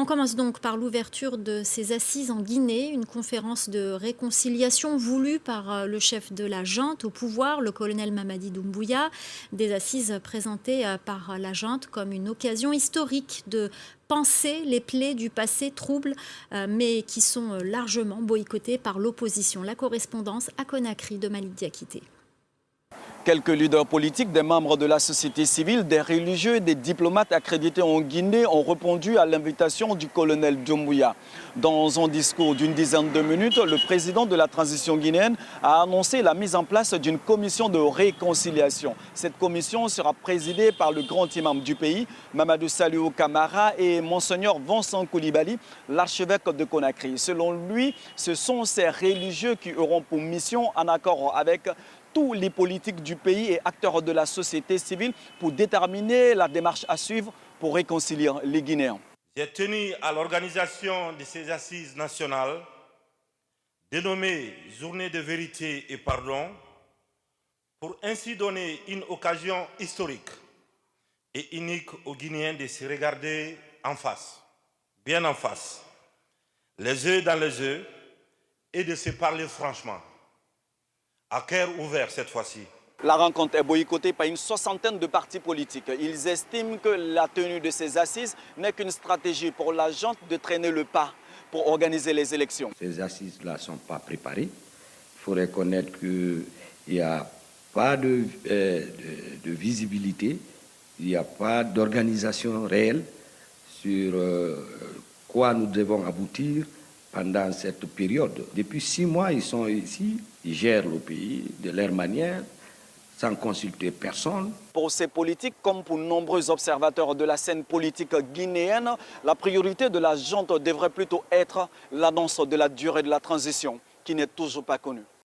On commence donc par l'ouverture de ces assises en Guinée, une conférence de réconciliation voulue par le chef de la junte au pouvoir, le colonel Mamadi Doumbouya. Des assises présentées par la junte comme une occasion historique de penser les plaies du passé trouble, mais qui sont largement boycottées par l'opposition. La correspondance à Conakry de Malik Diakité. Quelques leaders politiques, des membres de la société civile, des religieux et des diplomates accrédités en Guinée ont répondu à l'invitation du colonel Doumbouya. Dans un discours d'une dizaine de minutes, le président de la transition guinéenne a annoncé la mise en place d'une commission de réconciliation. Cette commission sera présidée par le grand imam du pays, Mamadou Saliou Camara, et Monseigneur Vincent Koulibaly, l'archevêque de Conakry. Selon lui, ce sont ces religieux qui auront pour mission, en accord avec tous les politiques du pays et acteurs de la société civile, pour déterminer la démarche à suivre pour réconcilier les Guinéens. J'ai tenu à l'organisation de ces assises nationales, dénommées Journée de vérité et pardon, pour ainsi donner une occasion historique et unique aux Guinéens de se regarder en face, bien en face, les yeux dans les yeux, et de se parler franchement. À cœur ouvert cette fois-ci. La rencontre est boycottée par une soixantaine de partis politiques. Ils estiment que la tenue de ces assises n'est qu'une stratégie pour la junte de traîner le pas pour organiser les élections. Ces assises-là ne sont pas préparées. Il faut reconnaître qu'il n'y a pas de visibilité, il n'y a pas d'organisation réelle sur quoi nous devons aboutir pendant cette période. Depuis 6 mois, ils sont ici, ils gèrent le pays de leur manière, sans consulter personne. Pour ces politiques, comme pour nombreux observateurs de la scène politique guinéenne, la priorité de la junte devrait plutôt être l'annonce de la durée de la transition, qui n'est toujours pas connue.